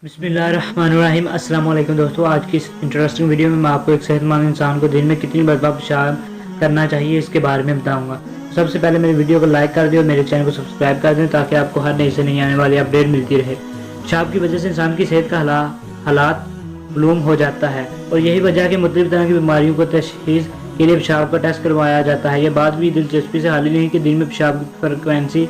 بسم اللہ الرحمن الرحیم۔ السلام علیکم دوستو، آج کی اس انٹرسٹنگ ویڈیو میں آپ کو ایک صحت مند انسان کو دن میں کتنی مرتبہ پیشاب کرنا چاہیے اس کے بارے میں بتاؤں گا۔ سب سے پہلے میری ویڈیو کو لائک کر دیں اور میرے چینل کو سبسکرائب کر دیں تاکہ آپ کو ہر نئی سے نئی آنے والی اپڈیٹ ملتی رہے۔ پیشاب کی وجہ سے انسان کی صحت کا حالات معلوم ہو جاتا ہے اور یہی وجہ ہے کہ مختلف طرح کی بیماریوں کو تشخیص کے لیے پیشاب کا ٹیسٹ کروایا جاتا ہے۔ یہ بات بھی دلچسپی سے حالی نہیں کہ دن میں پیشاب کی فریکوینسی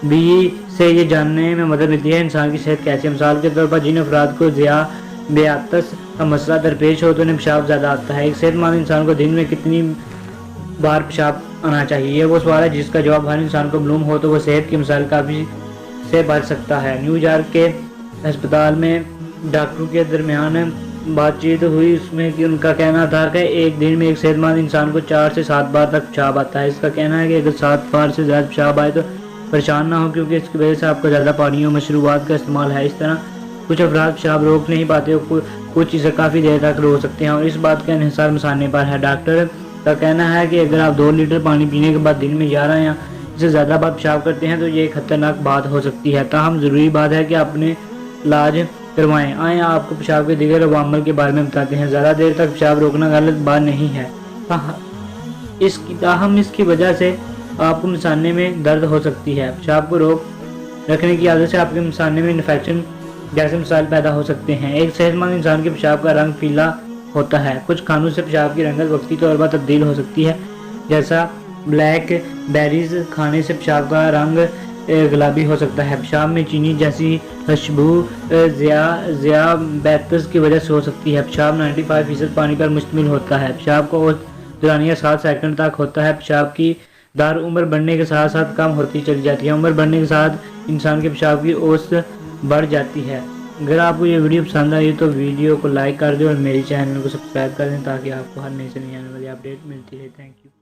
بھی سے یہ جاننے میں مدد ملتی ہے انسان کی صحت کیسی ہے۔ مثال کے طور پر جن افراد کو ذیابیطس کا مسئلہ درپیش ہو تو انہیں پیشاب زیادہ آتا ہے۔ ایک صحت مند انسان کو دن میں کتنی بار پیشاب آنا چاہیے، یہ وہ سوال ہے جس کا جواب ہر انسان کو معلوم ہو تو وہ صحت کی مسائل کافی سے بچ سکتا ہے۔ نیو یارک کے ہسپتال میں ڈاکٹروں کے درمیان بات چیت ہوئی، اس میں ان کا کہنا تھا کہ ایک دن میں ایک صحت مند انسان کو 4 سے 7 بار تک پیشاب آتا ہے۔ اس کا کہنا ہے کہ اگر 7 بار سے زیادہ پیشاب آئے تو پریشان نہ ہو، کیونکہ اس کی وجہ سے آپ کو زیادہ پانی اور مشروبات کا استعمال ہے۔ اس طرح کچھ افراد پیشاب روک نہیں پاتے اور کچھ اسے کافی دیر تک روک سکتے ہیں اور اس بات کا انحصار مثانے پر ہے۔ ڈاکٹر کا کہنا ہے کہ اگر آپ 2 لیٹر پانی پینے کے بعد دن میں 11 یا اس سے زیادہ بار پیشاب کرتے ہیں تو یہ ایک خطرناک بات ہو سکتی ہے۔ تاہم ضروری بات ہے کہ آپ اپنے علاج کروائیں۔ آئیں آپ کو پیشاب کے دیگر عوامل کے بارے میں بتاتے ہیں۔ زیادہ دیر تک پیشاب روکنا غلط بات نہیں ہے، تاہم اس کی وجہ سے آپ کو مثانے میں درد ہو سکتی ہے۔ پیشاب کو روک رکھنے کی عادت سے آپ کے مثانے میں انفیکشن جیسے مسائل پیدا ہو سکتے ہیں۔ ایک صحت مند انسان کے پیشاب کا رنگ پیلا ہوتا ہے۔ کچھ کھانوں سے پیشاب کی رنگت وقتی طور پر تبدیل ہو سکتی ہے، جیسا بلیک بیریز کھانے سے پیشاب کا رنگ گلابی ہو سکتا ہے۔ پیشاب میں چینی جیسی خوشبو ذیابیطس کی وجہ سے ہو سکتی ہے۔ پیشاب 95% پانی پر مشتمل ہوتا ہے۔ پیشاب کا اوسط دورانیہ 7 سیکنڈ تک ہوتا ہے۔ پیشاب کی دار عمر بڑھنے کے ساتھ ساتھ کم ہوتی چلی جاتی ہے۔ عمر بڑھنے کے ساتھ انسان کے پیشاب کی اوسط بڑھ جاتی ہے۔ اگر آپ کو یہ ویڈیو پسند آئی تو ویڈیو کو لائک کر دیں اور میری چینل کو سبسکرائب کر دیں تاکہ آپ کو ہر نئی سے نئی آنے والی اپڈیٹ ملتی رہے۔ Thank you.